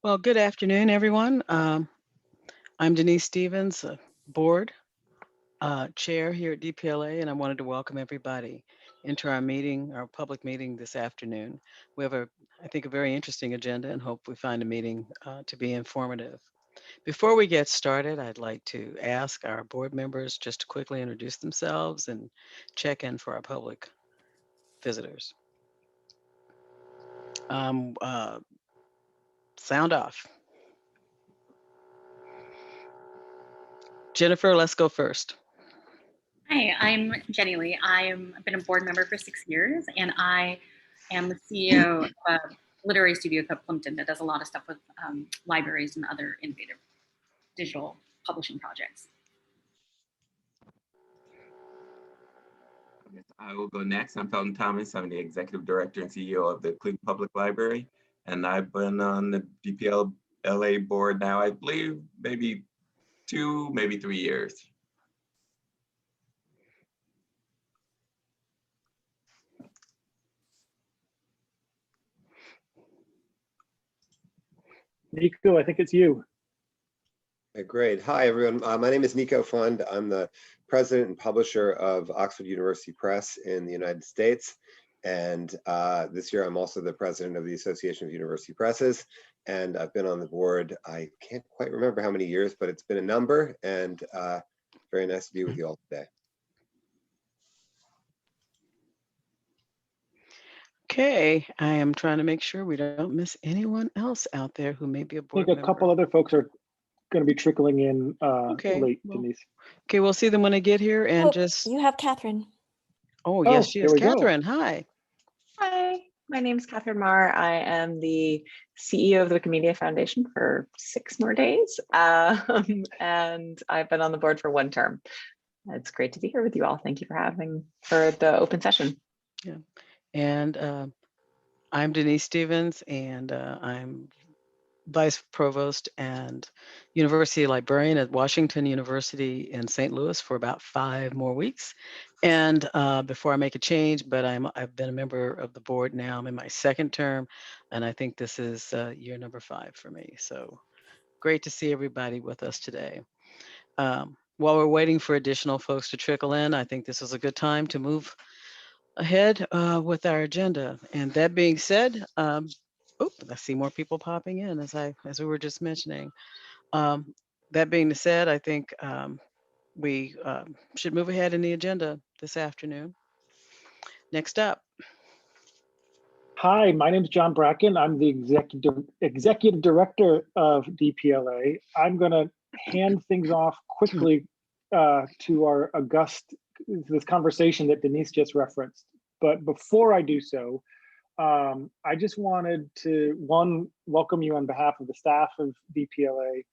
Well, good afternoon, everyone. I'm Denise Stevens, board chair here at DPLA, and I wanted to welcome everybody into our meeting, our public meeting this afternoon. We have, I think, a very interesting agenda and hope we find a meeting to be informative. Before we get started, I'd like to ask our board members just to quickly introduce themselves and check in for our public visitors. Sound off. Jennifer, let's go first. Hi, I'm Jenny Lee. I've been a board member for 6 years, and I am the CEO of a literary studio called Plimpton that does a lot of stuff with libraries and other innovative digital publishing projects. I will go next. I'm Felton Thomas. I'm the Executive Director and CEO of the Cleveland Public Library, and I've been on the DPLA board now, I believe, maybe 2, maybe 3 years. Nico, I think it's you. Great. Hi, everyone. My name is Nico Fund. I'm the president and publisher of Oxford University Press in the United States. And this year, I'm also the president of the Association of University Presses. And I've been on the board, I can't quite remember how many years, but it's been a number. And very nice to be with you all today. Okay, I am trying to make sure we don't miss anyone else out there who may be a board I think a couple other folks are going to be trickling in late, Denise. Okay, we'll see them when they get here and you have Catherine. Oh, yes, she is. Catherine, hi. Hi, my name is Catherine Marr. I am the CEO of the Wikimedia Foundation for 6 more days. And I've been on the board for 1 term. It's great to be here with you all. Thank you for the open session. Yeah. And I'm Denise Stevens, and I'm Vice Provost and University Librarian at Washington University in St. Louis for about 5 more weeks. And before I make a change, but I've been a member of the board now. I'm in my 2nd term, and I think this is year number 5 for me. So great to see everybody with us today. While we're waiting for additional folks to trickle in, I think this is a good time to move ahead with our agenda. And that being said, I see more people popping in as we were just mentioning. That being said, I think we should move ahead in the agenda this afternoon. Next up. Hi, my name is John Bracken. I'm the executive director of DPLA. I'm going to hand things off quickly to our august this conversation that Denise just referenced. But before I do so, I just wanted to, welcome you on behalf of the staff of DPLA.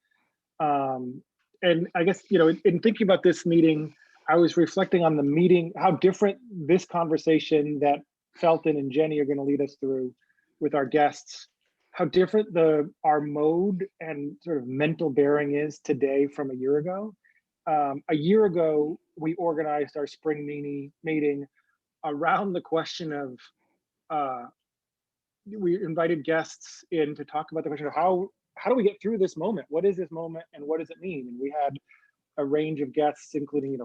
And I guess, in thinking about this meeting, I was reflecting on the meeting, how different this conversation that Felton and Jenny are going to lead us through with our guests, how different our mode and sort of mental bearing is today from a year ago. A year ago, we organized our spring meeting around the question of, we invited guests in to talk about the question of how do we get through this moment? What is this moment and what does it mean? And we had a range of guests, including,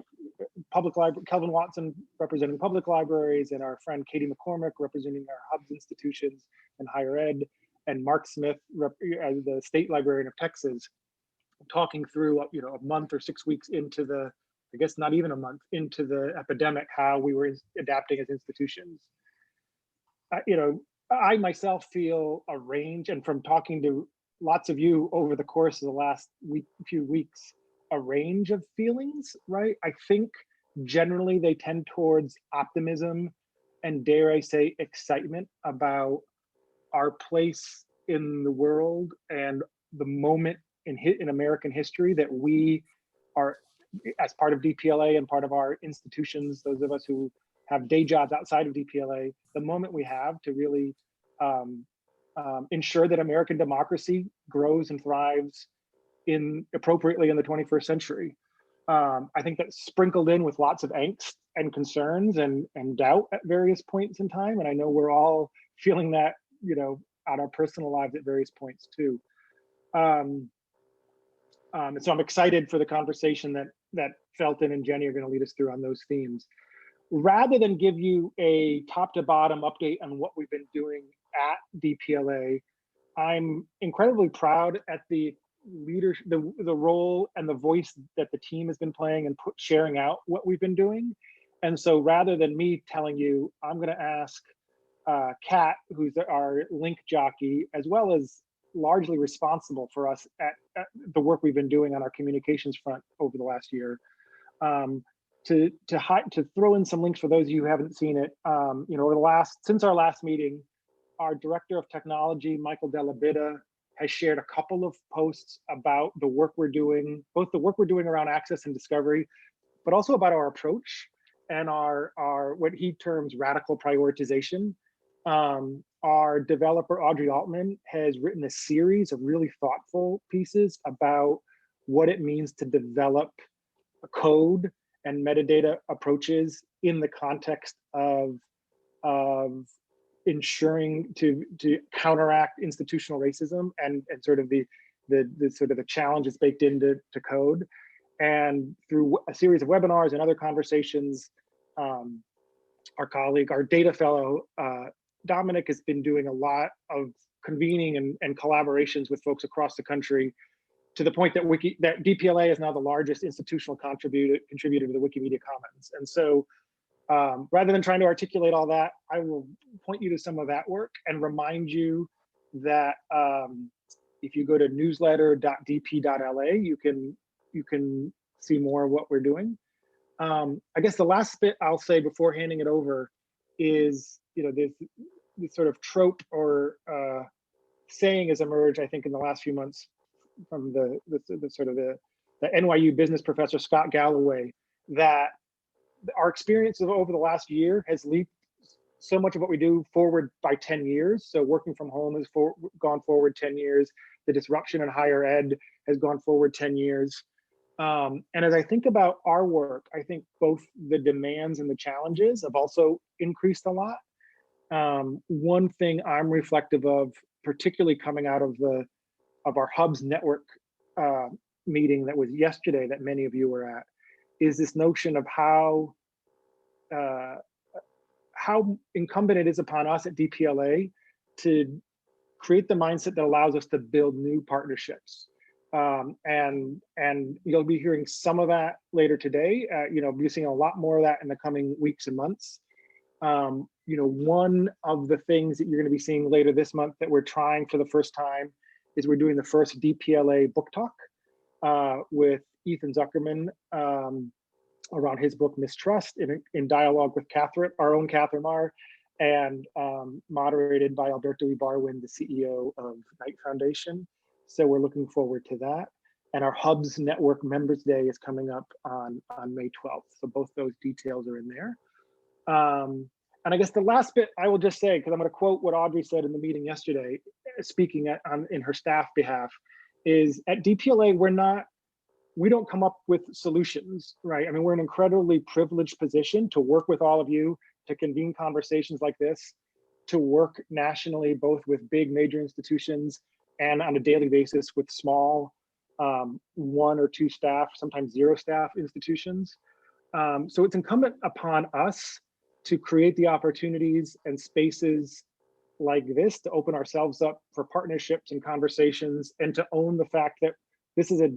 public library, Kelvin Watson representing public libraries, and our friend Katie McCormick representing our hubs institutions and higher ed, and Mark Smith, the state librarian of Texas, talking through, a month or 6 weeks into the, I guess not even a month into the epidemic, how we were adapting as institutions. I myself feel a range, and from talking to lots of you over the course of the last few weeks, a range of feelings, right? I think generally they tend towards optimism and, dare I say, excitement about our place in the world and the moment in American history that we are, as part of DPLA and part of our institutions, those of us who have day jobs outside of DPLA, the moment we have to really ensure that American democracy grows and thrives appropriately in the 21st century. I think that's sprinkled in with lots of angst and concerns and doubt at various points in time. And I know we're all feeling that, at our personal lives at various points too. And so I'm excited for the conversation that Felton and Jenny are going to lead us through on those themes. Rather than give you a top to bottom update on what we've been doing at DPLA, I'm incredibly proud at the leadership, the role and the voice that the team has been playing and sharing out what we've been doing. And so rather than me telling you, I'm going to ask Kat, who's our link jockey, as well as largely responsible for us at the work we've been doing on our communications front over the last year, to throw in some links for those of you who haven't seen it. Since our last meeting, our Director of Technology, Michael Della Bitta, has shared a couple of posts about the work we're doing, both the work we're doing around access and discovery, but also about our approach and our what he terms radical prioritization. Our developer, Audrey Altman, has written a series of really thoughtful pieces about what it means to develop a code and metadata approaches in the context of ensuring to counteract institutional racism and sort of the challenges baked into code. And through a series of webinars and other conversations, our colleague, our data fellow, Dominic, has been doing a lot of convening and collaborations with folks across the country, to the point that DPLA is now the largest institutional contributor to the Wikimedia Commons. And so rather than trying to articulate all that, I will point you to some of that work and remind you that if you go to newsletter.dp.la, you can see more of what we're doing. I guess the last bit I'll say before handing it over is, this sort of trope or saying has emerged, I think, in the last few months from the NYU business professor Scott Galloway, that our experience over the last year has leaped so much of what we do forward by 10 years. So working from home has gone forward 10 years. The disruption in higher ed has gone forward 10 years. And as I think about our work, I think both the demands and the challenges have also increased a lot. One thing I'm reflective of, particularly coming out of our Hubs network meeting that was yesterday that many of you were at, is this notion of how incumbent it is upon us at DPLA to create the mindset that allows us to build new partnerships. And you'll be hearing some of that later today. We're seeing a lot more of that in the coming weeks and months. One of the things that you're going to be seeing later this month that we're trying for the first time is we're doing the first DPLA book talk with Ethan Zuckerman around his book Mistrust, in dialogue with our own Catherine Marr, and moderated by Alberto Ibarwin, the CEO of Knight Foundation. So we're looking forward to that. And our Hubs Network Members Day is coming up on May 12th. So both those details are in there. And I guess the last bit I will just say, because I'm going to quote what Audrey said in the meeting yesterday, speaking in her staff behalf, is at DPLA, we don't come up with solutions, right? I mean, we're in an incredibly privileged position to work with all of you, to convene conversations like this, to work nationally, both with big major institutions and on a daily basis with small 1 or 2 staff, sometimes 0 staff institutions. So it's incumbent upon us to create the opportunities and spaces like this to open ourselves up for partnerships and conversations, and to own the fact that this is a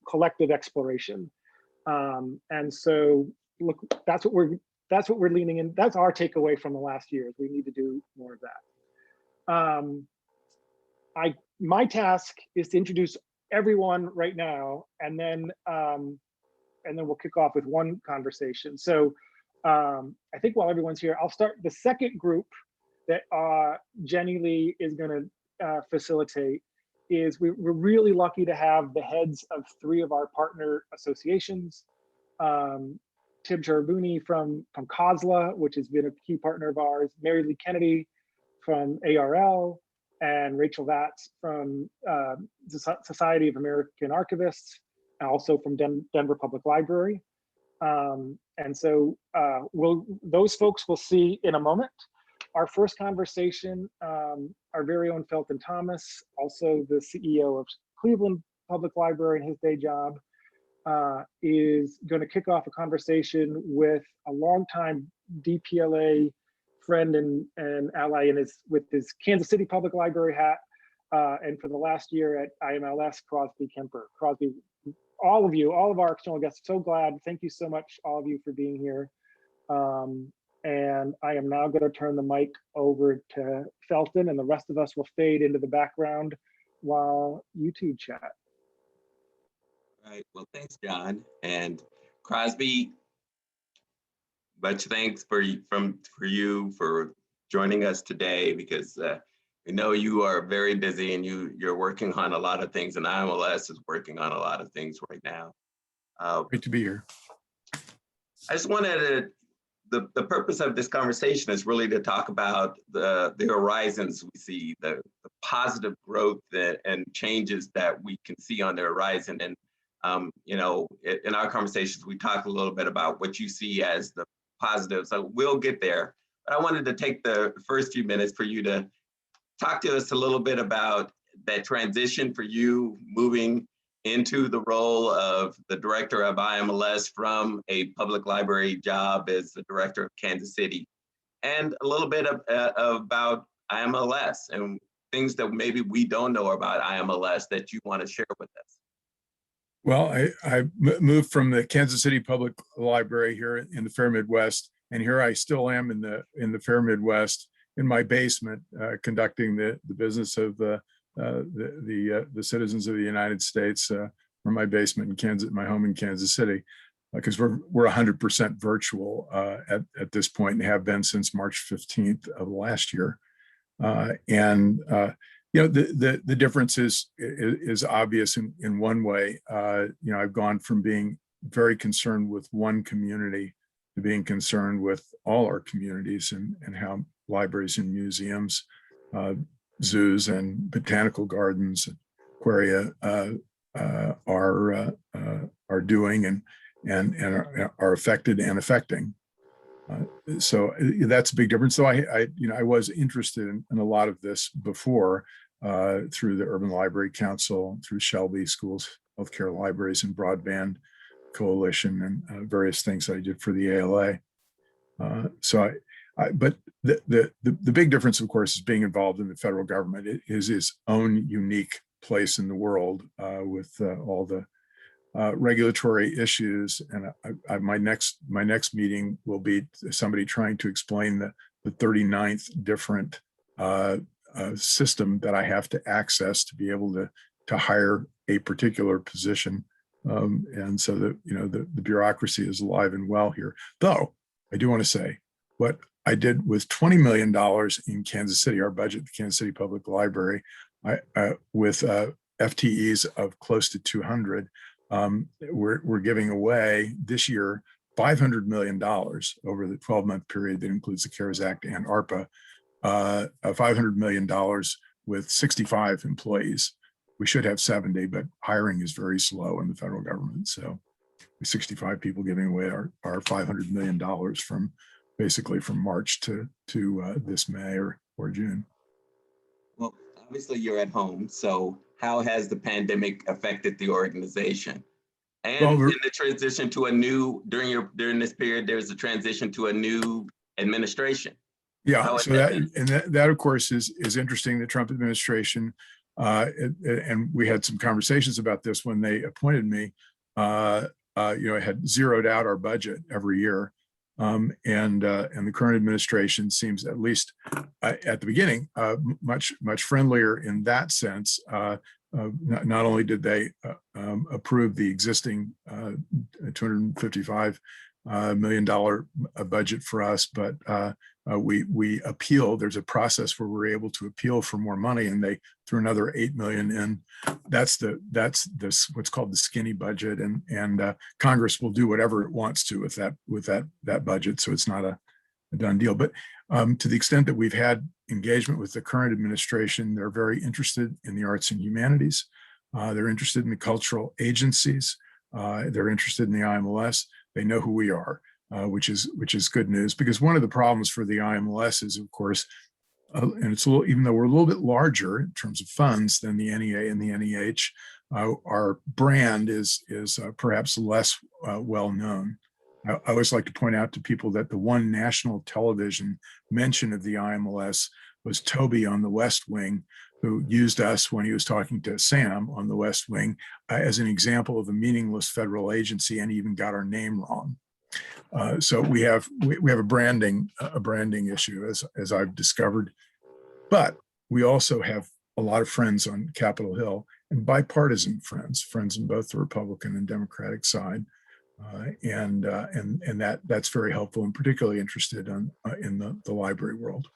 collective exploration. And so look, that's what we're leaning in. That's our takeaway from the last year. We need to do more of that. My task is to introduce everyone right now, and then we'll kick off with one conversation. So I think while everyone's here, I'll start the second group that Jenny Lee is going to facilitate. We're really lucky to have the heads of 3 of our partner associations. Tim Cherubini from COSLA, which has been a key partner of ours, Mary Lee Kennedy from ARL, and Rachel Vagts from the Society of American Archivists, and also from Denver Public Library. And so those folks we'll see in a moment. Our first conversation, our very own Felton Thomas, also the CEO of Cleveland Public Library in his day job, is going to kick off a conversation with a longtime DPLA friend and ally with his Kansas City Public Library hat, and for the last year at IMLS, Crosby Kemper. Crosby, all of our external guests, so glad. Thank you so much, all of you, for being here. And I am now going to turn the mic over to Felton, and the rest of us will fade into the background while you two chat. All right, well, thanks, John. And Crosby, much thanks for you for joining us today, because we know you are very busy and you're working on a lot of things, and IMLS is working on a lot of things right now. Great to be here. I just wanted to, the purpose of this conversation is really to talk about the horizons we see, the positive growth and changes that we can see on the horizon. And you know, in our conversations, we talk a little bit about what you see as the positive. So we'll get there. But I wanted to take the first few minutes for you to talk to us a little bit about that transition for you moving into the role of the director of IMLS from a public library job as the director of Kansas City, and a little bit about IMLS and things that maybe we don't know about IMLS that you want to share with us. Well, I moved from the Kansas City Public Library here in the Fair Midwest, and here I still am in the Fair Midwest in my basement, conducting the business of the citizens of the United States from my basement in Kansas, my home in Kansas City, because we're 100% virtual at this point, and have been since March 15th of last year. You know, the difference is obvious in one way. You know, I've gone from being very concerned with one community to being concerned with all our communities and how libraries and museums, zoos and botanical gardens, aquaria are doing and are affected and affecting. So that's a big difference. So I was interested in a lot of this before through the Urban Library Council, through Shelby Schools, Healthcare Libraries and Broadband Coalition, and various things I did for the ALA. But the big difference, of course, is being involved in the federal government. It is its own unique place in the world with all the regulatory issues. And my next meeting will be somebody trying to explain the 39th different system that I have to access to be able to hire a particular position. And so that, you know, the bureaucracy is alive and well here. Though I do want to say what I did with $20 million in Kansas City, our budget, the Kansas City Public Library, with FTEs of close to 200, we're giving away this year $500 million over the 12-month period that includes the CARES Act and ARPA, $500 million with 65 employees. We should have 70, but hiring is very slow in the federal government. So 65 people giving away our $500 million from basically from March to this May or June. Well, obviously you're at home. So how has the pandemic affected the organization? And in the transition to a new, during this period, there's a transition to a new administration. Yeah, so that of course is interesting. The Trump administration, and we had some conversations about this when they appointed me. You know, had zeroed out our budget every year, and the current administration seems, at least at the beginning, much friendlier in that sense. Not only did they approve the existing $255 million budget for us, but we appealed. There's a process where we're able to appeal for more money, and they threw another $8 million in. That's what's called the skinny budget, and Congress will do whatever it wants to with that budget. So it's not a done deal. But to the extent that we've had engagement with the current administration, they're very interested in the arts and humanities. They're interested in the cultural agencies. They're interested in the IMLS. They know who we are, which is good news, because one of the problems for the IMLS is, of course, and it's a little, even though we're a little bit larger in terms of funds than the NEA and the NEH, our brand is perhaps less well known. I always like to point out to people that the one national television mention of the IMLS was Toby on the West Wing, who used us when he was talking to Sam on the West Wing as an example of a meaningless federal agency, and even got our name wrong. So we have a branding issue, as I've discovered, but we also have a lot of friends on Capitol Hill, and bipartisan friends on both the Republican and Democratic side, and that's very helpful, and particularly interested in the library world.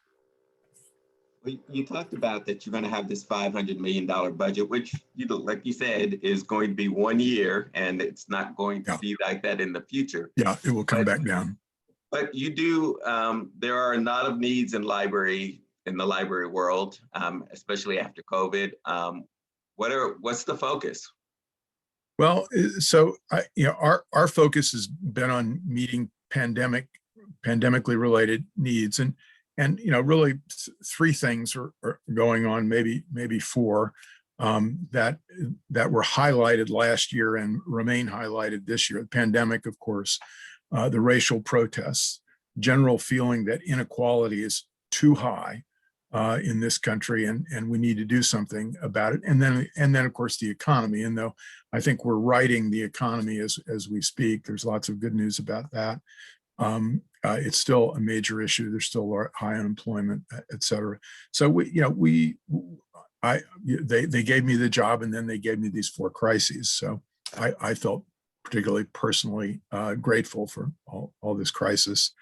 Well, you talked about that you're going to have this $500 million budget, which, like you said, is going to be 1 year, and it's not going to be like that in the future. Yeah, it will come back down. But you do, there are a lot of needs in the library world, especially after COVID. What's the focus? Well, so our focus has been on meeting pandemically related needs, and really three things are going on, maybe four, that were highlighted last year and remain highlighted this year. The pandemic, of course, the racial protests, general feeling that inequality is too high in this country, and we need to do something about it. And then of course the economy. And though I think we're righting the economy as we speak, there's lots of good news about that. It's still a major issue. There's still high unemployment, et cetera. So they gave me the job, and then they gave me these four crises. So I felt particularly personally grateful for all this crisis.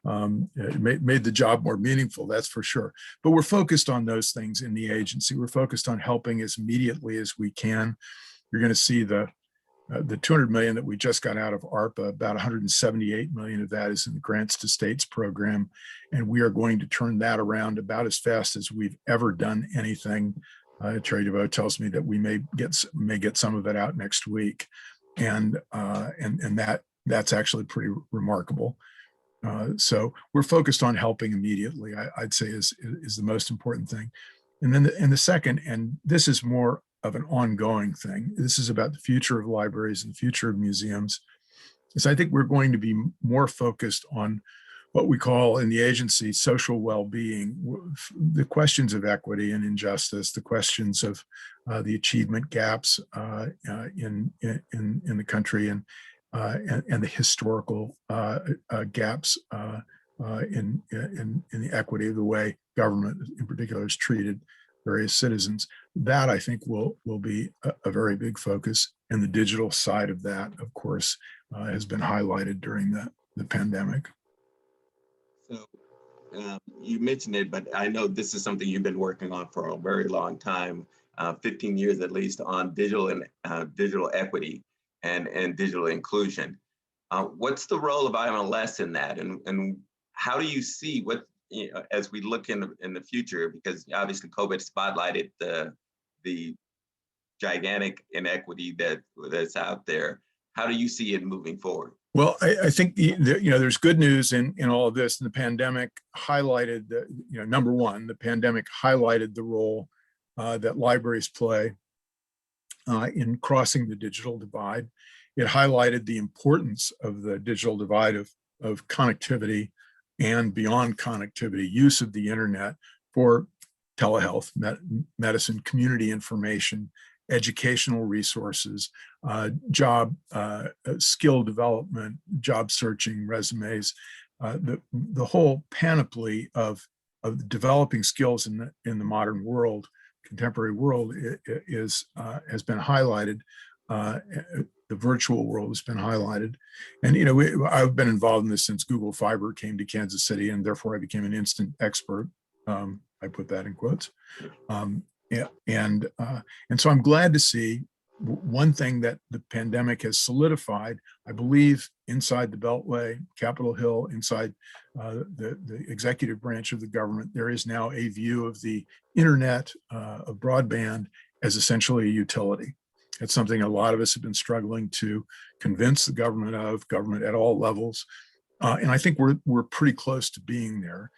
It made the job more meaningful, that's for sure. But we're focused on those things in the agency. We're focused on helping as immediately as we can. You're going to see the $200 million that we just got out of ARPA, about $178 million of that is in the Grants to States program. And we are going to turn that around about as fast as we've ever done anything. Terry DeVoe tells me that we may get some of it out next week. And that's actually pretty remarkable. So we're focused on helping immediately, I'd say is the most important thing. And then the second, and this is more of an ongoing thing, this is about the future of libraries and the future of museums, is I think we're going to be more focused on what we call in the agency social well-being, the questions of equity and injustice, the questions of the achievement gaps in the country, and the historical gaps in the equity of the way government in particular has treated various citizens. That I think will be a very big focus. And the digital side of that, of course, has been highlighted during the pandemic. So you mentioned it, but I know this is something you've been working on for a very long time, 15 years at least, on digital and digital equity and digital inclusion. What's the role of IMLS in that, and how do you see what, as we look in the future, because obviously COVID spotlighted the gigantic inequity that's out there. How do you see it moving forward? Well, I think there's good news in all of this. And the pandemic highlighted number one, the pandemic highlighted the role that libraries play in crossing the digital divide. It highlighted the importance of the digital divide of connectivity and beyond connectivity, use of the internet for telehealth, medicine, community information, educational resources, job skill development, job searching, resumes, the whole panoply of developing skills in the modern world, contemporary world, has been highlighted. The virtual world has been highlighted, and I've been involved in this since Google Fiber came to Kansas City, and therefore I became an instant expert. I put that in quotes. And so I'm glad to see one thing that the pandemic has solidified, I believe, inside the Beltway, Capitol Hill, inside the executive branch of the government, there is now a view of the internet, of broadband, as essentially a utility. It's something a lot of us have been struggling to convince the government at all levels. And I think we're pretty close to being there.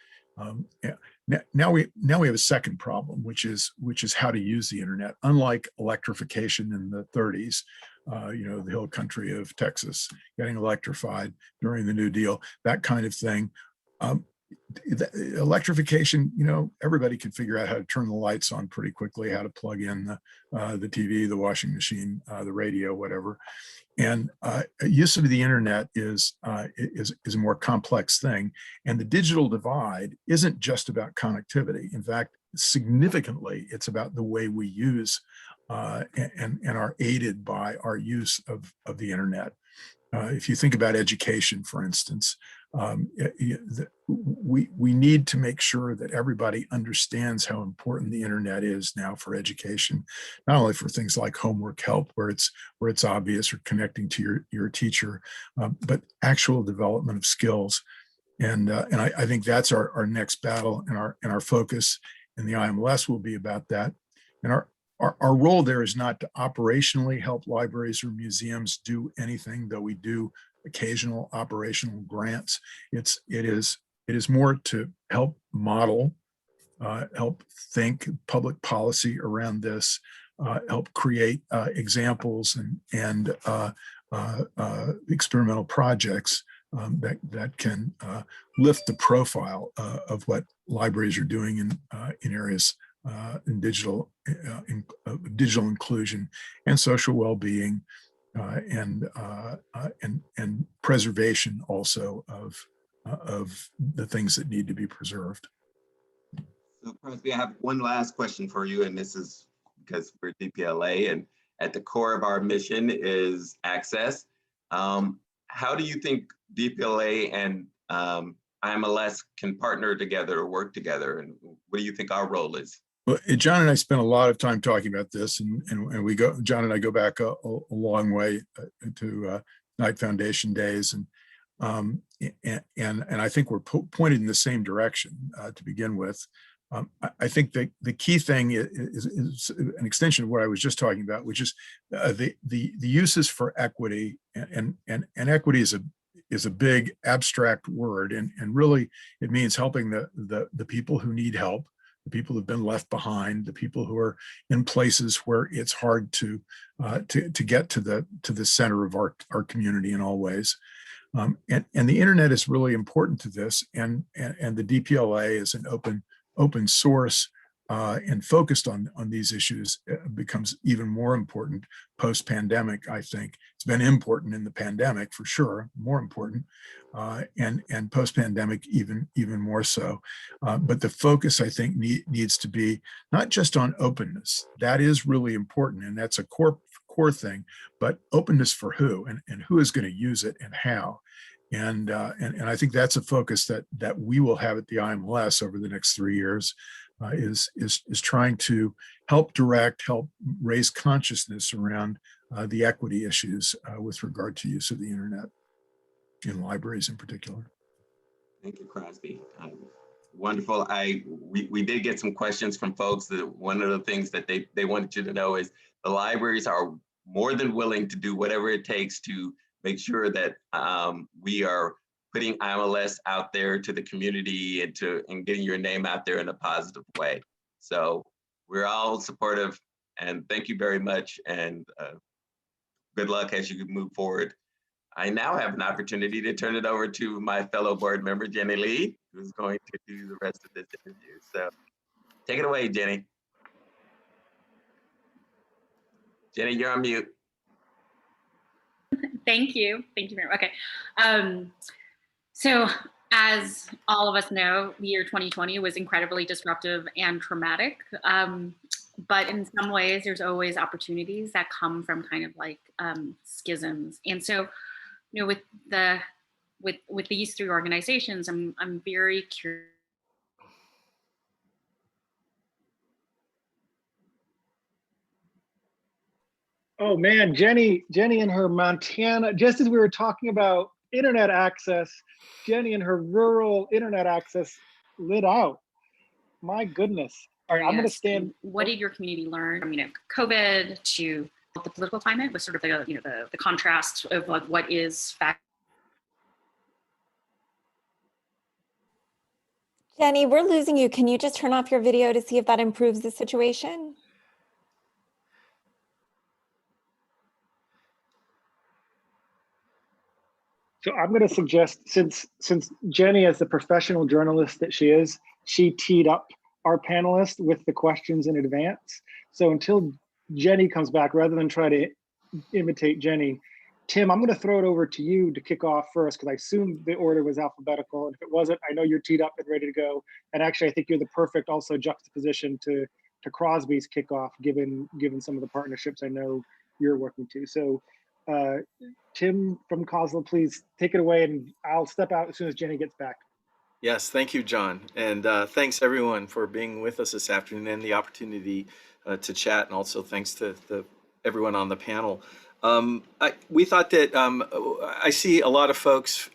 Now we have a second problem, which is how to use the internet. Unlike electrification in the 30s, the hill country of Texas getting electrified during the New Deal, that kind of thing. Electrification, everybody can figure out how to turn the lights on pretty quickly, how to plug in the TV, the washing machine, the radio, whatever. And use of the internet is a more complex thing. And the digital divide isn't just about connectivity. In fact, significantly, it's about the way we use and are aided by our use of the internet. If you think about education, for instance, we need to make sure that everybody understands how important the internet is now for education, not only for things like homework help, where it's obvious, or connecting to your teacher, but actual development of skills. And I think that's our next battle, and our focus in the IMLS will be about that. And our role there is not to operationally help libraries or museums do anything, though we do occasional operational grants. It is more to help model, help think public policy around this, help create examples and experimental projects that can lift the profile of what libraries are doing in areas in digital inclusion and social well-being, and preservation also of the things that need to be preserved. So Crosby, I have one last question for you, and this is because we're DPLA, and at the core of our mission is access. How do you think DPLA and IMLS can partner together or work together, and what do you think our role is? Well, John and I spent a lot of time talking about this, and John and I go back a long way to Knight Foundation days, and I think we're pointed in the same direction to begin with. I think the key thing is an extension of what I was just talking about, which is the uses for equity, and equity is a big abstract word, and really it means helping the people who need help, the people who've been left behind, the people who are in places where it's hard to get to the center of our community in all ways. And the internet is really important to this, and the DPLA is an open source and focused on these issues becomes even more important post-pandemic. I think it's been important in the pandemic for sure, more important, and post-pandemic even more so. But the focus, I think, needs to be not just on openness. That is really important, and that's a core thing, but openness for who, and who is going to use it and how. And I think that's a focus that we will have at the IMLS over the next 3 years, is trying to help raise consciousness around the equity issues with regard to use of the internet in libraries in particular. Thank you, Crosby. Wonderful. We did get some questions from folks. That one of the things that they wanted you to know is the libraries are more than willing to do whatever it takes to make sure that we are putting IMLS out there to the community and getting your name out there in a positive way. So we're all supportive, and thank you very much, and good luck as you move forward. I now have an opportunity to turn it over to my fellow board member, Jenny Lee, who's going to do the rest of this interview. So take it away, Jenny. Jenny, you're on mute. Thank you. Thank you very much. Okay. So as all of us know, the year 2020 was incredibly disruptive and traumatic. But in some ways, there's always opportunities that come from kind of like schisms. And so, with these three organizations, I'm very curious. Oh man, Jenny and her Montana, just as we were talking about internet access, Jenny and her rural internet access lit out. My goodness. All right, I'm gonna stand. What did your community learn from, COVID to the political climate, with sort of the contrast of like what is fact? Jenny, we're losing you. Can you just turn off your video to see if that improves the situation? So I'm going to suggest, since Jenny, as the professional journalist that she is, she teed up our panelists with the questions in advance. So until Jenny comes back, rather than try to imitate Jenny, Tim, I'm going to throw it over to you to kick off first, because I assumed the order was alphabetical. And if it wasn't, I know you're teed up and ready to go. And actually, I think you're the perfect also juxtaposition to Crosby's kickoff, given some of the partnerships I know you're working to. So Tim from COSLA, please take it away, and I'll step out as soon as Jenny gets back. Yes, thank you, John. And thanks everyone for being with us this afternoon and the opportunity to chat. And also thanks to everyone on the panel. We thought that I see a lot of folks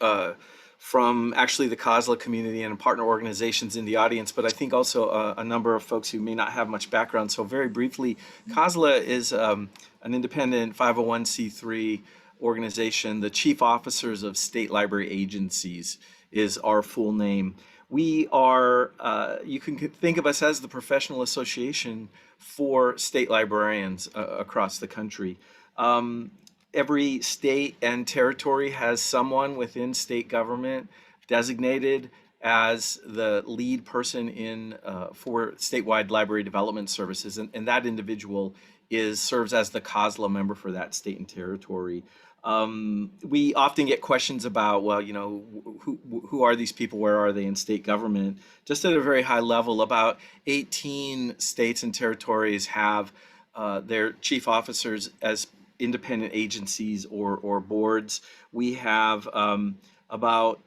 from actually the COSLA community and partner organizations in the audience, but I think also a number of folks who may not have much background. So very briefly, COSLA is an independent 501c3 organization. The chief officers of state library agencies is our full name. We are, you can think of us as the professional association for state librarians across the country. Every state and territory has someone within state government designated as the lead person in for statewide library development services, and that individual serves as the COSLA member for that state and territory. We often get questions about, well, you know, who are these people? Where are they in state government? Just at a very high level, about 18 states and territories have their chief officers as independent agencies or boards. We have about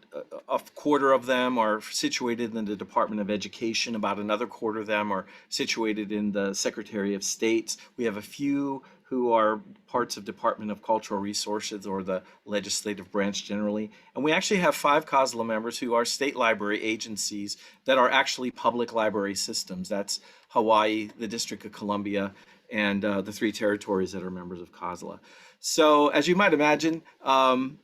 a quarter of them are situated in the Department of Education. About another quarter of them are situated in the Secretary of States. We have a few who are parts of Department of Cultural Resources or the legislative branch generally. And we actually have 5 COSLA members who are state library agencies that are actually public library systems. That's Hawaii, the District of Columbia, and the 3 territories that are members of COSLA. So as you might imagine,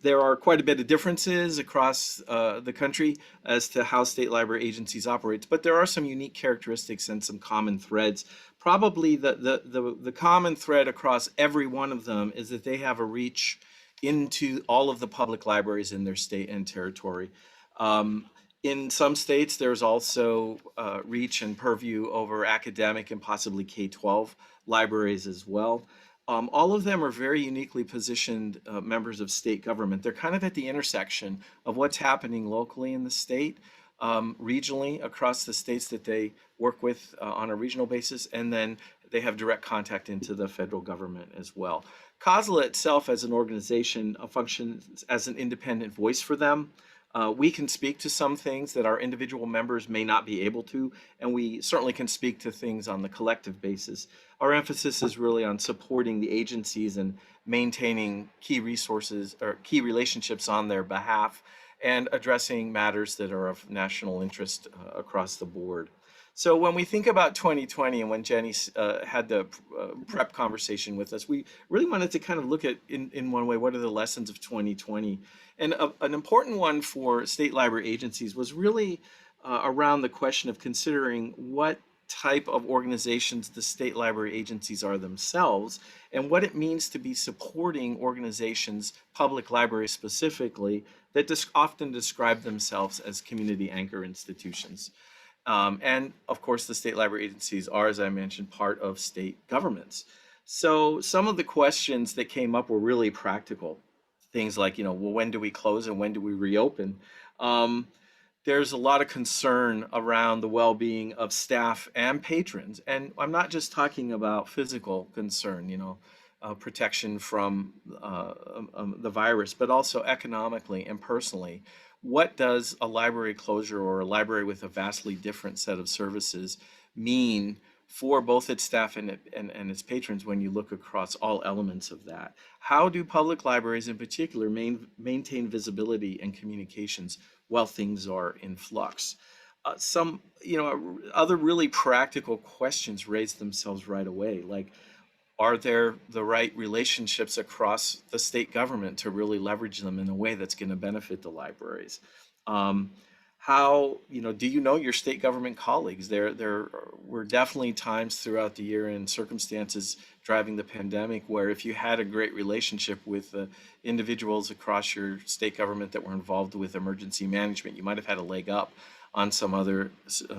there are quite a bit of differences across the country as to how state library agencies operate, but there are some unique characteristics and some common threads. Probably the common thread across every one of them is that they have a reach into all of the public libraries in their state and territory. In some states, there's also reach and purview over academic and possibly K-12 libraries as well. All of them are very uniquely positioned members of state government. They're kind of at the intersection of what's happening locally in the state, regionally across the states that they work with on a regional basis, and then they have direct contact into the federal government as well. COSLA itself as an organization functions as an independent voice for them. We can speak to some things that our individual members may not be able to, and we certainly can speak to things on the collective basis. Our emphasis is really on supporting the agencies and maintaining key resources or key relationships on their behalf and addressing matters that are of national interest across the board. So when we think about 2020 and when Jenny had the prep conversation with us, we really wanted to kind of look at, in one way, what are the lessons of 2020? And an important one for state library agencies was really around the question of considering what type of organizations the state library agencies are themselves and what it means to be supporting organizations, public libraries specifically, that often describe themselves as community anchor institutions. And of course, the state library agencies are, as I mentioned, part of state governments. So some of the questions that came up were really practical. Things like, well, when do we close and when do we reopen? There's a lot of concern around the well-being of staff and patrons. And I'm not just talking about physical concern, protection from the virus, but also economically and personally. What does a library closure or a library with a vastly different set of services mean for both its staff and its patrons when you look across all elements of that? How do public libraries in particular maintain visibility and communications while things are in flux? Some other really practical questions raise themselves right away, like, are there the right relationships across the state government to really leverage them in a way that's going to benefit the libraries? how, do you know your state government colleagues? There were definitely times throughout the year and circumstances driving the pandemic where if you had a great relationship with individuals across your state government that were involved with emergency management, you might have had a leg up on some other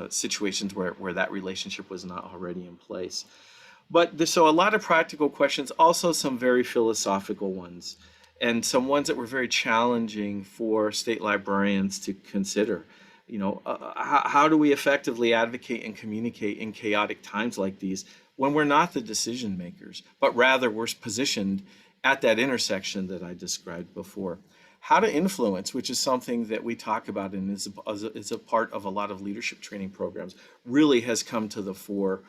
situations where that relationship was not already in place. But so a lot of practical questions, also some very philosophical ones, and some ones that were very challenging for state librarians to consider. How do we effectively advocate and communicate in chaotic times like these when we're not the decision makers, but rather we're positioned at that intersection that I described before? How to influence, which is something that we talk about and is a part of a lot of leadership training programs, really has come to the fore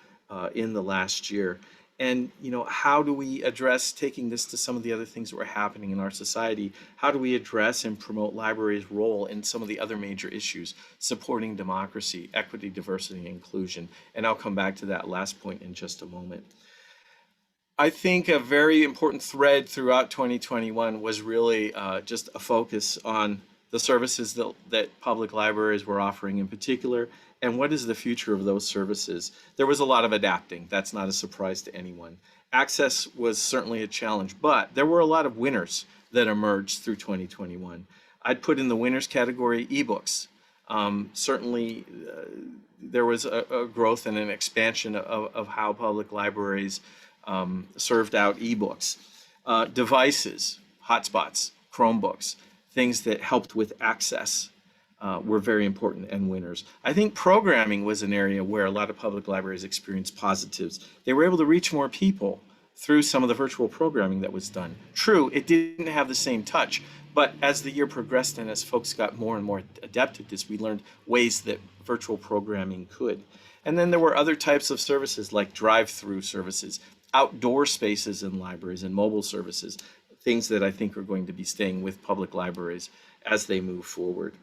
in the last year. And, how do we address, taking this to some of the other things that were happening in our society, how do we address and promote libraries' role in some of the other major issues, supporting democracy, equity, diversity, and inclusion? And I'll come back to that last point in just a moment. I think a very important thread throughout 2021 was really just a focus on the services that public libraries were offering in particular, and what is the future of those services. There was a lot of adapting. That's not a surprise to anyone. Access was certainly a challenge, but there were a lot of winners that emerged through 2021. I'd put in the winners category ebooks. Certainly, there was a growth and an expansion of how public libraries served out ebooks. Devices, hotspots, Chromebooks, things that helped with access were very important and winners. I think programming was an area where a lot of public libraries experienced positives. They were able to reach more people through some of the virtual programming that was done. True, it didn't have the same touch, but as the year progressed and as folks got more and more adept at this, we learned ways that virtual programming could. And then there were other types of services like drive-through services, outdoor spaces in libraries, and mobile services, things that I think are going to be staying with public libraries as they move forward.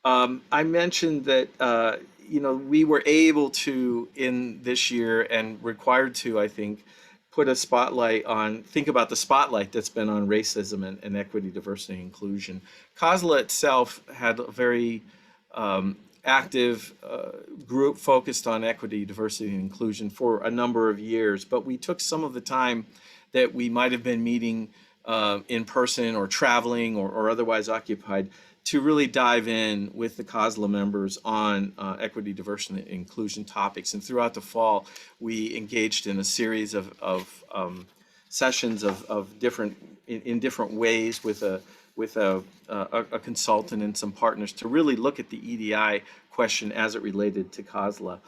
I mentioned that, we were able to, in this year, and required to, I think, put a spotlight on, think about the spotlight that's been on racism and equity, diversity, and inclusion. COSLA itself had a very active group focused on equity, diversity, and inclusion for a number of years, but we took some of the time that we might have been meeting in person or traveling or otherwise occupied to really dive in with the COSLA members on equity, diversity, and inclusion topics. And throughout the fall, we engaged in a series of sessions of different ways with a consultant and some partners to really look at the EDI question as it related to COSLA.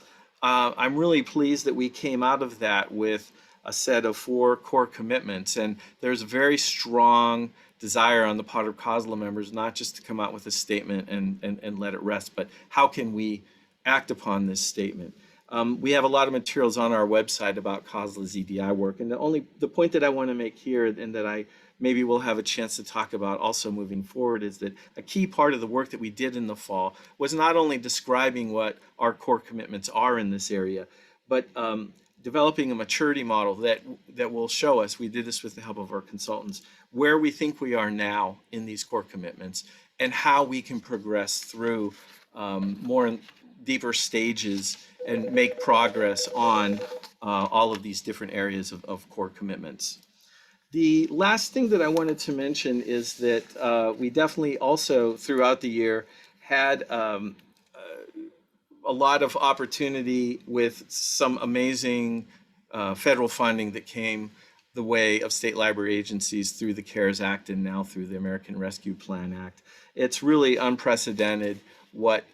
I'm really pleased that we came out of that with a set of 4 core commitments, and there's a very strong desire on the part of COSLA members not just to come out with a statement and let it rest, but how can we act upon this statement? We have a lot of materials on our website about COSLA's EDI work, and the point that I want to make here, and that I maybe we'll have a chance to talk about also moving forward, is that a key part of the work that we did in the fall was not only describing what our core commitments are in this area, but developing a maturity model that will show us, we did this with the help of our consultants, where we think we are now in these core commitments and how we can progress through more deeper stages and make progress on all of these different areas of core commitments. The last thing that I wanted to mention is that we definitely also throughout the year had a lot of opportunity with some amazing federal funding that came the way of state library agencies through the CARES Act and now through the American Rescue Plan Act. It's really unprecedented what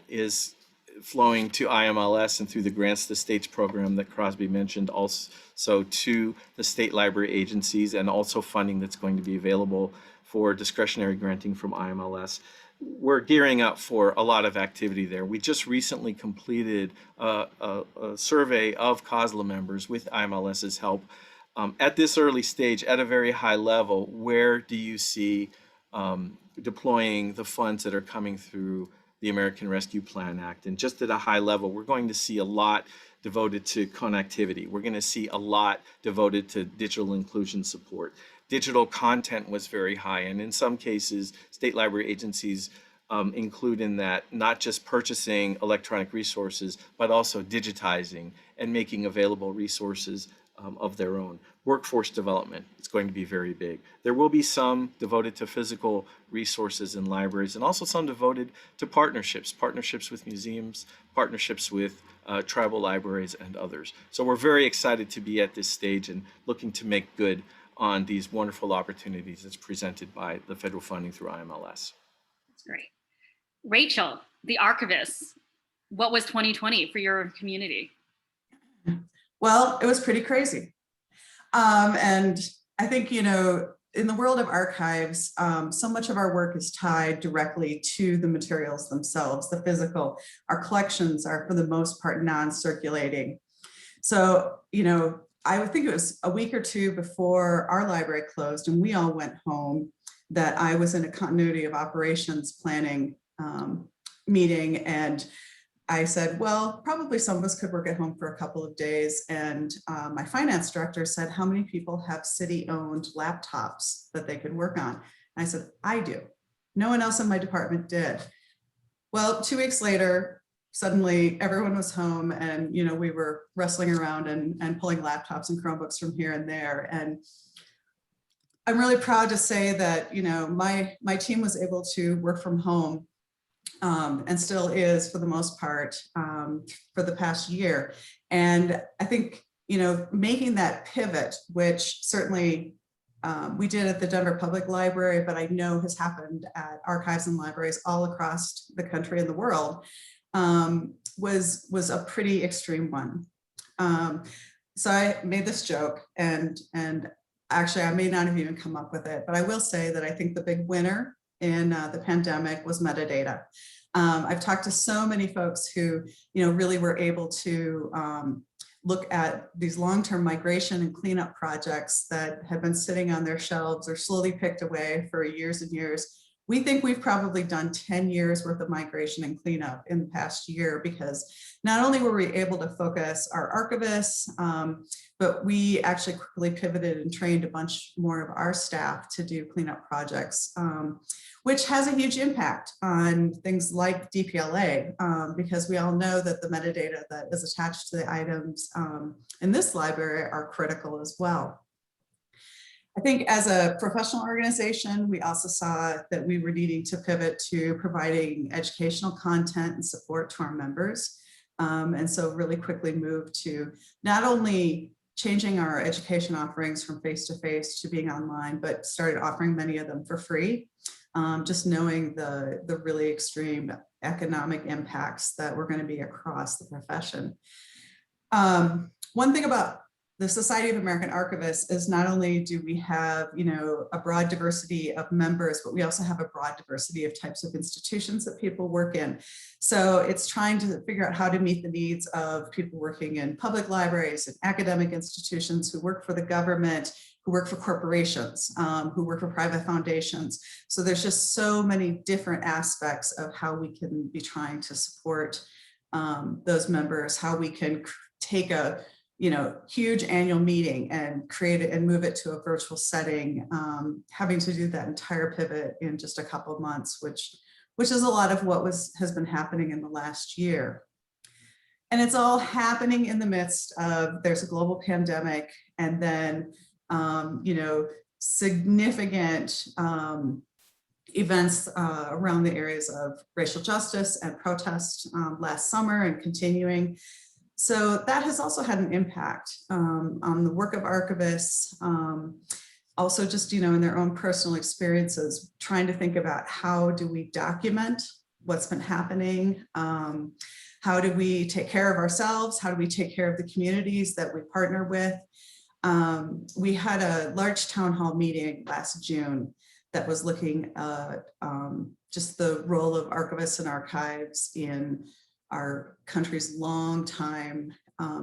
is flowing to IMLS and through the Grants to States program that Crosby mentioned, also to the state library agencies, and also funding that's going to be available for discretionary granting from IMLS. We're gearing up for a lot of activity there. We just recently completed a survey of COSLA members with IMLS's help. At this early stage, at a very high level, where do you see deploying the funds that are coming through the American Rescue Plan Act? And just at a high level, we're going to see a lot devoted to connectivity. We're going to see a lot devoted to digital inclusion support. Digital content was very high, and in some cases, state library agencies include in that not just purchasing electronic resources, but also digitizing and making available resources of their own. Workforce development is going to be very big. There will be some devoted to physical resources in libraries, and also some devoted to partnerships with museums, partnerships with tribal libraries and others. So we're very excited to be at this stage and looking to make good on these wonderful opportunities that's presented by the federal funding through IMLS. That's great. Rachel, the archivist, what was 2020 for your community? Well, it was pretty crazy. And I think, you know, in the world of archives, so much of our work is tied directly to the materials themselves, the physical. Our collections are, for the most part, non-circulating. So, you know, I would think it was a week or two before our library closed and we all went home that I was in a continuity of operations planning meeting, and I said, well, probably some of us could work at home for a couple of days. And my finance director said, how many people have city-owned laptops that they could work on? And I said, I do. No one else in my department did. Well, 2 weeks later, suddenly everyone was home, and you know, we were wrestling around and pulling laptops and Chromebooks from here and there. And I'm really proud to say that, you know, my team was able to work from home and still is for the most part for the past year. And I think, you know, making that pivot, which certainly we did at the Denver Public Library, but I know has happened at archives and libraries all across the country and the world, was a pretty extreme one. So I made this joke, and actually I may not have even come up with it, but I will say that I think the big winner in the pandemic was metadata. I've talked to so many folks who, you know, really were able to look at these long-term migration and cleanup projects that have been sitting on their shelves or slowly picked away for years and years. We think we've probably done 10 years worth of migration and cleanup in the past year, because not only were we able to focus our archivists, but we actually quickly pivoted and trained a bunch more of our staff to do cleanup projects, which has a huge impact on things like DPLA, because we all know that the metadata that is attached to the items in this library are critical as well. I think as a professional organization, we also saw that we were needing to pivot to providing educational content and support to our members. And so really quickly moved to not only changing our education offerings from face-to-face to being online, but started offering many of them for free. Just knowing the really extreme economic impacts that were going to be across the profession. One thing about the Society of American Archivists is not only do we have, you know, a broad diversity of members, but we also have a broad diversity of types of institutions that people work in. So it's trying to figure out how to meet the needs of people working in public libraries and academic institutions, who work for the government, who work for corporations, who work for private foundations. So there's just so many different aspects of how we can be trying to support those members, how we can take a, you know, huge annual meeting and create it and move it to a virtual setting, having to do that entire pivot in just a couple of months, which is a lot of what has been happening in the last year. And it's all happening in the midst of, there's a global pandemic, and then, you know, significant events around the areas of racial justice and protest last summer and continuing. So that has also had an impact on the work of archivists, also just, you know, in their own personal experiences, trying to think about how do we document what's been happening? How do we take care of ourselves? How do we take care of the communities that we partner with? We had a large town hall meeting last June that was looking at just the role of archivists and archives in our country's long time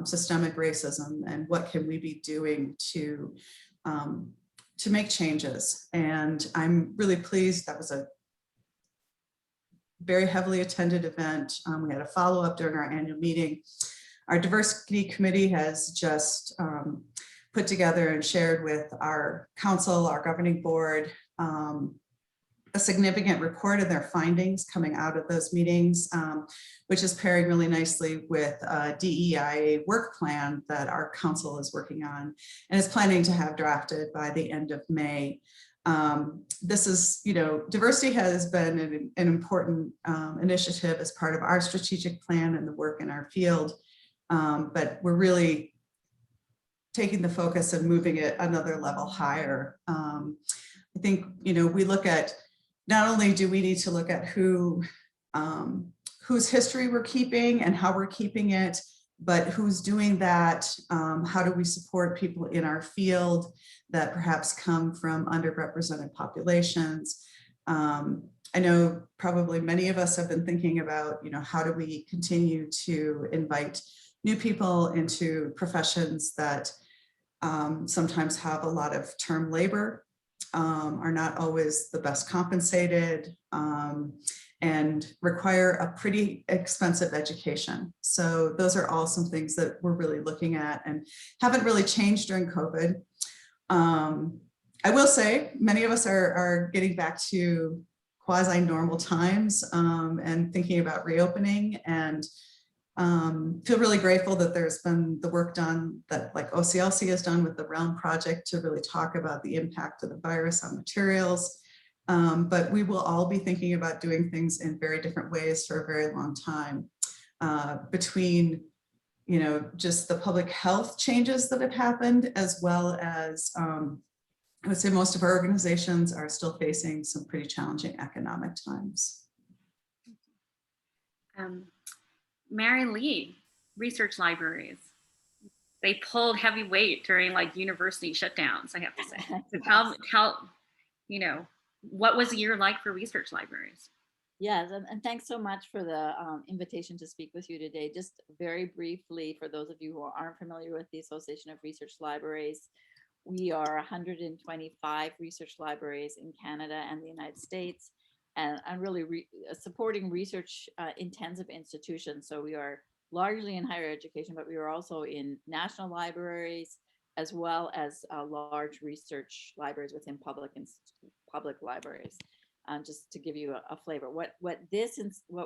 systemic racism, and what can we be doing to make changes. And I'm really pleased. That was a very heavily attended event. We had a follow-up during our annual meeting. Our diversity committee has just put together and shared with our council, our governing board, a significant report of their findings coming out of those meetings, which is pairing really nicely with a DEIA work plan that our council is working on and is planning to have drafted by the end of May. This is, diversity has been an important initiative as part of our strategic plan and the work in our field, but we're really taking the focus and moving it another level higher. I think, we look at, not only do we need to look at whose history we're keeping and how we're keeping it, but who's doing that? How do we support people in our field that perhaps come from underrepresented populations? I know probably many of us have been thinking about, how do we continue to invite new people into professions that sometimes have a lot of term labor, are not always the best compensated, and require a pretty expensive education. So those are all some things that we're really looking at and haven't really changed during COVID. I will say many of us are getting back to quasi-normal times and thinking about reopening, and feel really grateful that there's been the work done that like OCLC has done with the Realm Project to really talk about the impact of the virus on materials. But we will all be thinking about doing things in very different ways for a very long time, between, just the public health changes that have happened, as well as I would say most of our organizations are still facing some pretty challenging economic times. Mary Lee, research libraries. They pulled heavy weight during like university shutdowns, I have to say. So how, what was a year like for research libraries? Yes, and thanks so much for the invitation to speak with you today. Just very briefly, for those of you who aren't familiar with the Association of Research Libraries, we are 125 research libraries in Canada and the United States, and really supporting research intensive institutions. So we are largely in higher education, but we are also in national libraries, as well as large research libraries within public libraries. Just to give you a flavor, what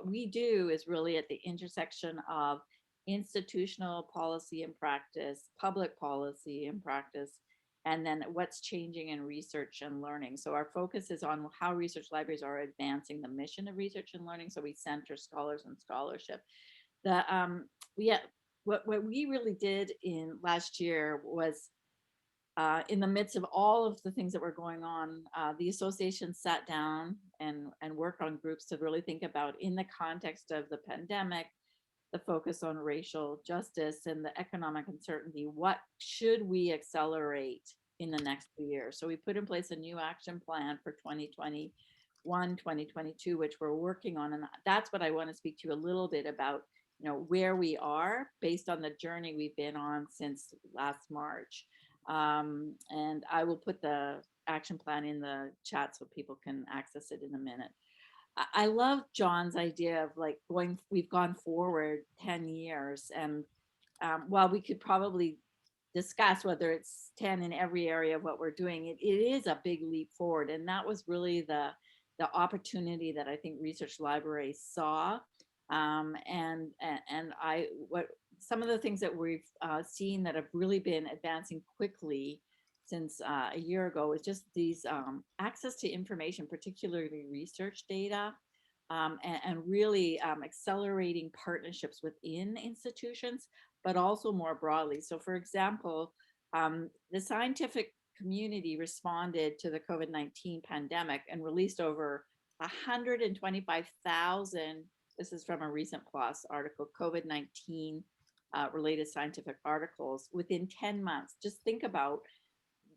we do is really at the intersection of institutional policy and practice, public policy and practice, and then what's changing in research and learning. So our focus is on how research libraries are advancing the mission of research and learning. So we center scholars and scholarship. What we really did in last year was, in the midst of all of the things that were going on, the association sat down and worked on groups to really think about, in the context of the pandemic, the focus on racial justice and the economic uncertainty, what should we accelerate in the next few years? So we put in place a new action plan for 2021, 2022, which we're working on. And that's what I want to speak to you a little bit about, where we are based on the journey we've been on since last March. And I will put the action plan in the chat so people can access it in a minute. I love John's idea of like we've gone forward 10 years. And while we could probably discuss whether it's 10 in every area of what we're doing, it is a big leap forward. And that was really the opportunity that I think research libraries saw. What some of the things that we've seen that have really been advancing quickly since a year ago is just these access to information, particularly research data, and really accelerating partnerships within institutions, but also more broadly. So for example, the scientific community responded to the COVID-19 pandemic and released over 125,000, this is from a recent PLOS article, COVID-19 related scientific articles within 10 months. Just think about,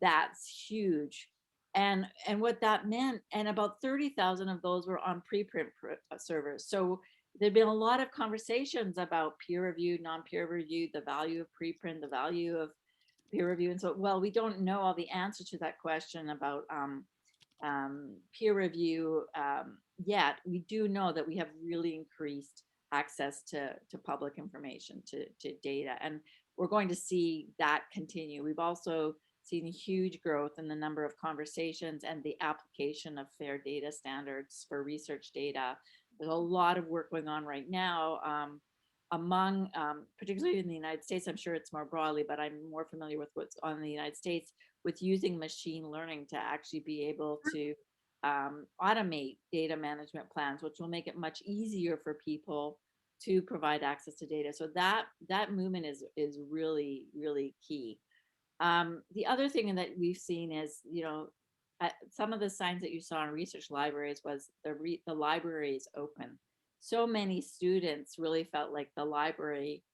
that's huge. And what that meant, and about 30,000 of those were on preprint servers. So there'd been a lot of conversations about peer reviewed, non-peer reviewed, the value of preprint, the value of peer review. And so, well, we don't know all the answer to that question about peer review yet. We do know that we have really increased access to public information, to data, and we're going to see that continue. We've also seen huge growth in the number of conversations and the application of fair data standards for research data. There's a lot of work going on right now among, particularly in the United States. I'm sure it's more broadly, but I'm more familiar with what's on in the United States, with using machine learning to actually be able to automate data management plans, which will make it much easier for people to provide access to data. So that movement is really, really key. The other thing that we've seen is, some of the signs that you saw in research libraries was the library is open. So many students really felt like the library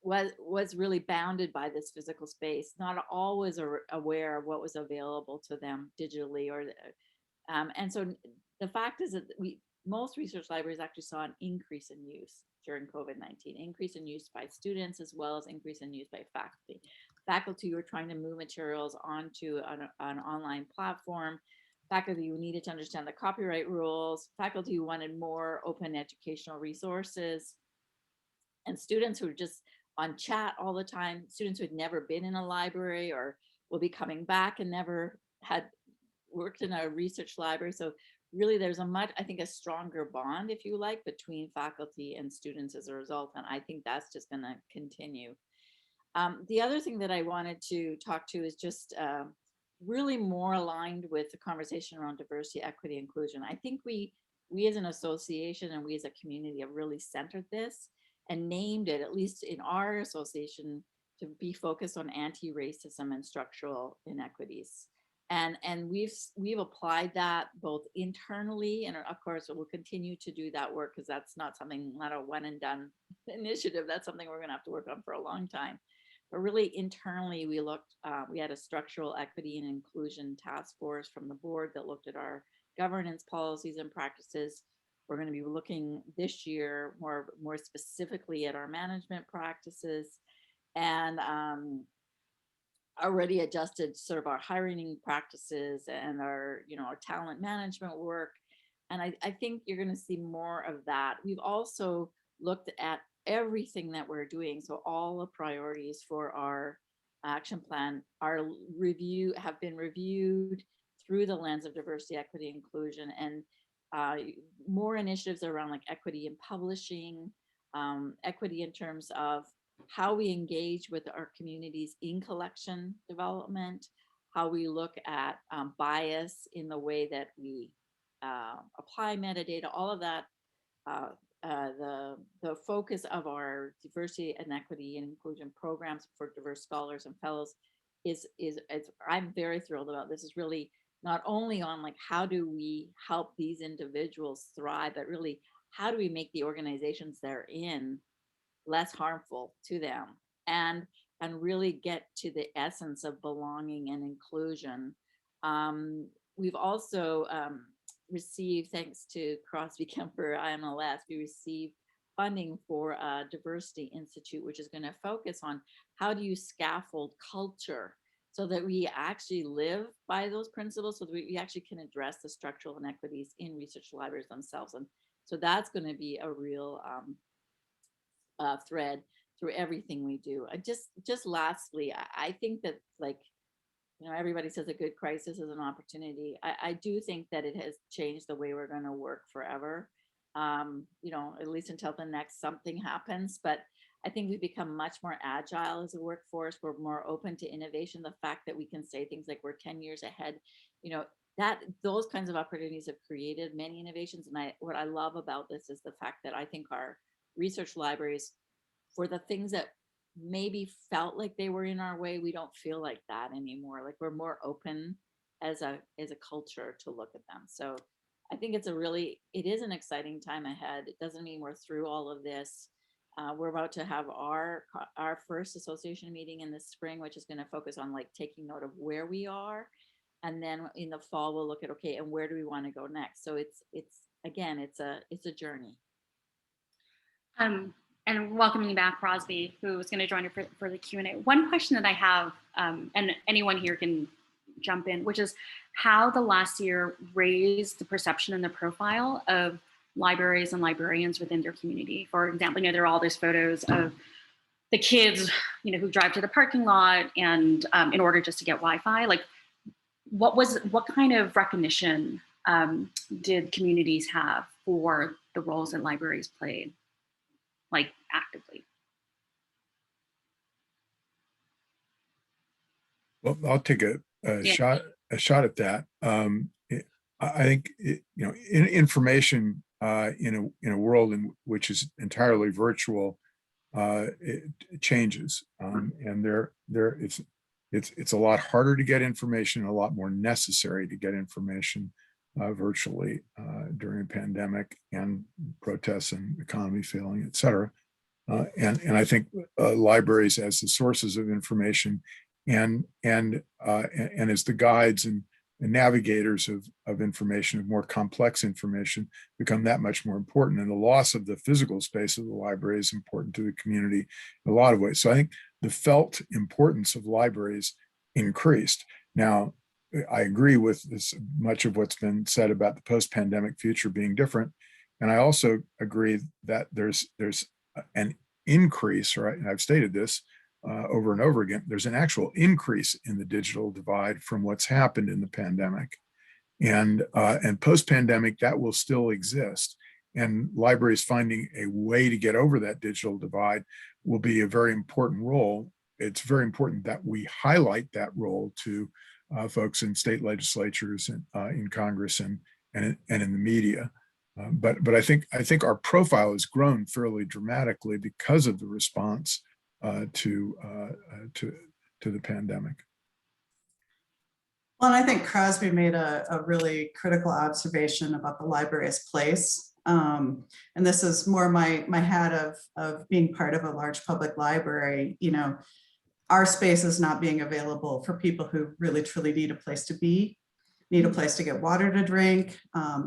was really bounded by this physical space, not always aware of what was available to them digitally, and so the fact is that most research libraries actually saw an increase in use during COVID-19, increase in use by students as well as increase in use by faculty. Faculty who were trying to move materials onto an online platform, faculty who needed to understand the copyright rules, faculty who wanted more open educational resources, and students who were just on chat all the time, students who had never been in a library or will be coming back and never had worked in a research library. So really there's I think a stronger bond, if you like, between faculty and students as a result. And I think that's just going to continue. The other thing that I wanted to talk to is just really more aligned with the conversation around diversity, equity, inclusion. I think we as an association and we as a community have really centered this and named it, at least in our association, to be focused on anti-racism and structural inequities. And we've applied that both internally, and of course we'll continue to do that work, because that's not a one and done initiative. That's something we're going to have to work on for a long time. But really internally, we had a structural equity and inclusion task force from the board that looked at our governance policies and practices. We're going to be looking this year more specifically at our management practices, and already adjusted sort of our hiring practices and our talent management work. And I think you're going to see more of that. We've also looked at everything that we're doing. So all the priorities for our action plan have been reviewed through the lens of diversity, equity, inclusion, and more initiatives around like equity in publishing, equity in terms of how we engage with our communities in collection development, how we look at bias in the way that we apply metadata, all of that. The focus of our diversity and equity and inclusion programs for diverse scholars and fellows is I'm very thrilled about. This is really not only on like how do we help these individuals thrive, but really how do we make the organizations they're in less harmful to them, and really get to the essence of belonging and inclusion. We've also received, thanks to Crosby Kemper IMLS, we received funding for a diversity institute, which is going to focus on how do you scaffold culture so that we actually live by those principles, so that we actually can address the structural inequities in research libraries themselves. And so that's going to be a real thread through everything we do. And just lastly, I think that, like, everybody says a good crisis is an opportunity. I do think that it has changed the way we're going to work forever, at least until the next something happens. But I think we've become much more agile as a workforce. We're more open to innovation. The fact that we can say things like we're 10 years ahead, those kinds of opportunities have created many innovations. And what I love about this is the fact that I think our research libraries, for the things that maybe felt like they were in our way, we don't feel like that anymore. Like, we're more open as a culture to look at them. So I think it is an exciting time ahead. It doesn't mean we're through all of this. We're about to have our first association meeting in the spring, which is going to focus on like taking note of where we are. And then in the fall, we'll look at, okay, and where do we want to go next? So it's a journey. And welcoming you back, Crosby, who is going to join us for the Q&A. One question that I have, and anyone here can jump in, which is how the last year raised the perception and the profile of libraries and librarians within their community. For example, there are all those photos of the kids, who drive to the parking lot and in order just to get Wi-Fi, like what kind of recognition did communities have for the roles that libraries played, like actively? Well, I'll take a shot at that. I think information in a world in which is entirely virtual, it changes, and it's a lot harder to get information, a lot more necessary to get information virtually during a pandemic and protests and economy failing, et cetera. And I think libraries as the sources of information and as the guides and navigators of information, of more complex information, become that much more important. And the loss of the physical space of the library is important to the community in a lot of ways. So I think the felt importance of libraries increased. Now, I agree with much of what's been said about the post-pandemic future being different. And I also agree that there's an increase, right? And I've stated this over and over again, there's an actual increase in the digital divide from what's happened in the pandemic. And post-pandemic, that will still exist. And libraries finding a way to get over that digital divide will be a very important role. It's very important that we highlight that role to folks in state legislatures and in Congress and in the media. But I think our profile has grown fairly dramatically because of the response to the pandemic. Well, and I think Crosby made a really critical observation about the library's place. And this is more my hat of being part of a large public library. Our space is not being available for people who really truly need a place to be, need a place to get water to drink,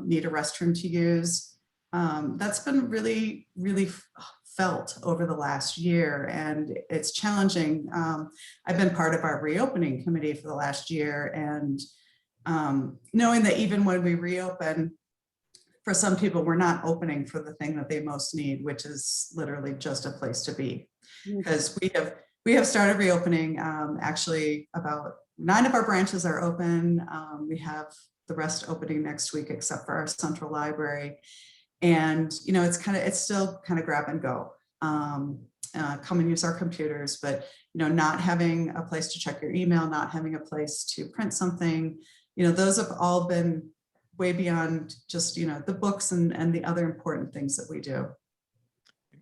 need a restroom to use. That's been really, really felt over the last year, and it's challenging. I've been part of our reopening committee for the last year, and knowing that even when we reopen, for some people, we're not opening for the thing that they most need, which is literally just a place to be. Because we have started reopening. Actually, about 9 of our branches are open. We have the rest opening next week, except for our central library. And it's still kind of grab and go. Come and use our computers, but not having a place to check your email, not having a place to print something, those have all been way beyond just the books and the other important things that we do.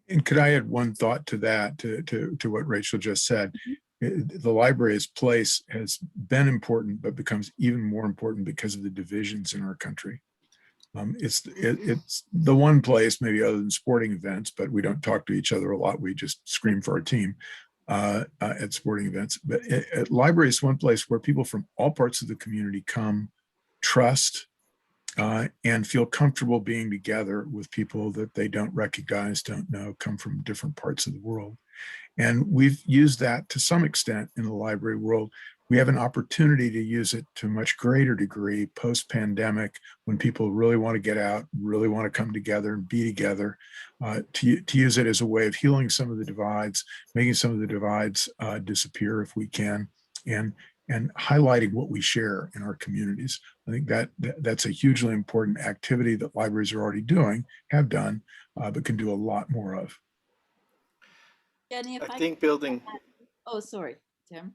And could I add one thought to that, to what Rachel just said? The library's place has been important, but becomes even more important because of the divisions in our country. It's the one place, maybe other than sporting events, but we don't talk to each other a lot. We just scream for our team at sporting events. But at library is one place where people from all parts of the community come, trust, and feel comfortable being together with people that they don't recognize, don't know, come from different parts of the world. And we've used that to some extent in the library world. We have an opportunity to use it to a much greater degree post-pandemic, when people really want to get out, really want to come together and be together, to use it as a way of healing some of the divides, making some of the divides disappear if we can, and highlighting what we share in our communities. I think that's a hugely important activity that libraries are already doing, have done, but can do a lot more of. Jenny, if I think building. Oh, sorry, Tim.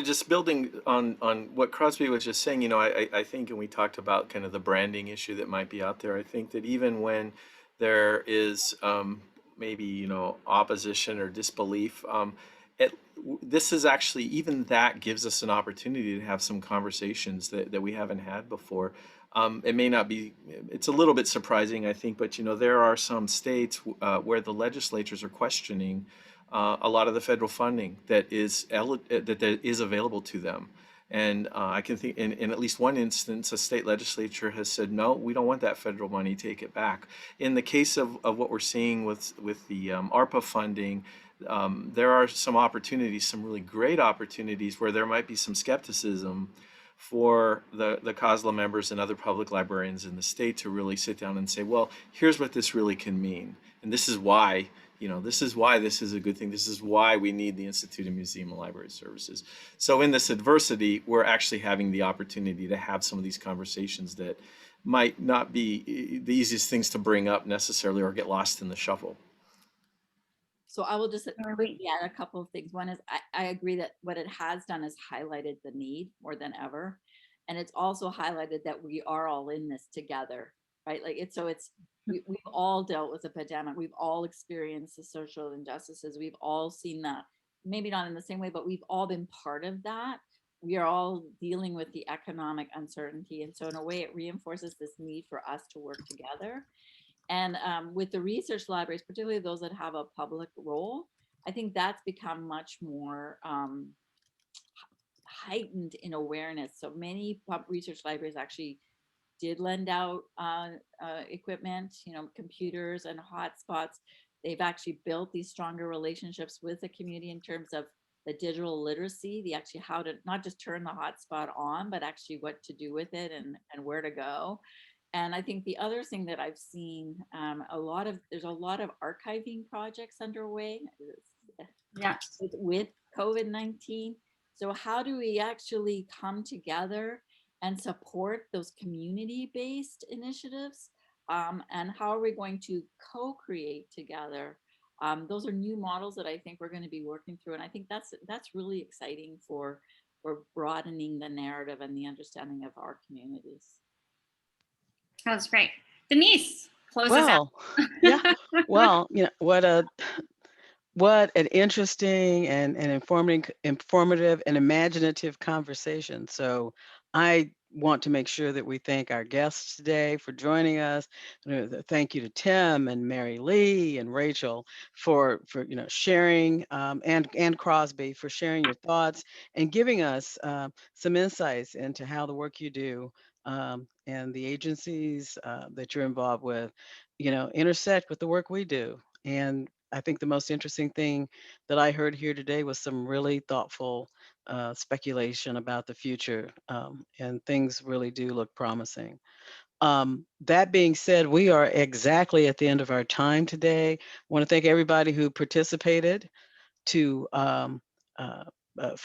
Just building on what Crosby was just saying, I think, and we talked about kind of the branding issue that might be out there. I think that even when there is maybe, opposition or disbelief, this is actually, even that gives us an opportunity to have some conversations that we haven't had before. It may not be, it's a little bit surprising, I think, but there are some states where the legislatures are questioning a lot of the federal funding that is available to them. And I can think in at least one instance, a state legislature has said, no, we don't want that federal money, take it back. In the case of what we're seeing with the ARPA funding, there are some opportunities, some really great opportunities where there might be some skepticism for the COSLA members and other public librarians in the state to really sit down and say, well, here's what this really can mean. And this is why you know, this is why this is a good thing. This is why we need the Institute of Museum and Library Services. So in this adversity, we're actually having the opportunity to have some of these conversations that might not be the easiest things to bring up necessarily, or get lost in the shuffle. So I will just add a couple of things. One is I agree that what it has done is highlighted the need more than ever. And it's also highlighted that we are all in this together, right? Like we've all dealt with a pandemic. We've all experienced the social injustices. We've all seen that, maybe not in the same way, but we've all been part of that. We are all dealing with the economic uncertainty. And so in a way, it reinforces this need for us to work together. And with the research libraries, particularly those that have a public role, I think that's become much more heightened in awareness. So many research libraries actually did lend out equipment, you know, computers and hotspots. They've actually built these stronger relationships with the community in terms of the digital literacy, the actually how to not just turn the hotspot on, but actually what to do with it and where to go. And I think the other thing that I've seen, there's a lot of archiving projects underway with COVID-19. So how do we actually come together and support those community-based initiatives? And how are we going to co-create together? Those are new models that I think we're going to be working through. And I think that's really exciting for broadening the narrative and the understanding of our communities. That's great. Denise, close us out. Yeah. Well, you know, what an interesting and informative and imaginative conversation. So I want to make sure that we thank our guests today for joining us. Thank you to Tim and Mary Lee and Rachel for you know, sharing, and Crosby for sharing your thoughts and giving us some insights into how the work you do and the agencies that you're involved with, you know, intersect with the work we do. And I think the most interesting thing that I heard here today was some really thoughtful speculation about the future, and things really do look promising. That being said, we are exactly at the end of our time today. I want to thank everybody who participated for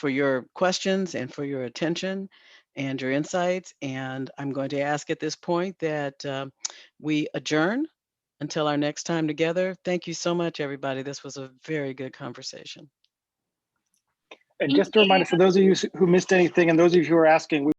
your questions and for your attention and your insights. And I'm going to ask at this point that we adjourn until our next time together. Thank you so much, everybody. This was a very good conversation. And just a reminder for those of you who missed anything and those of you who are asking,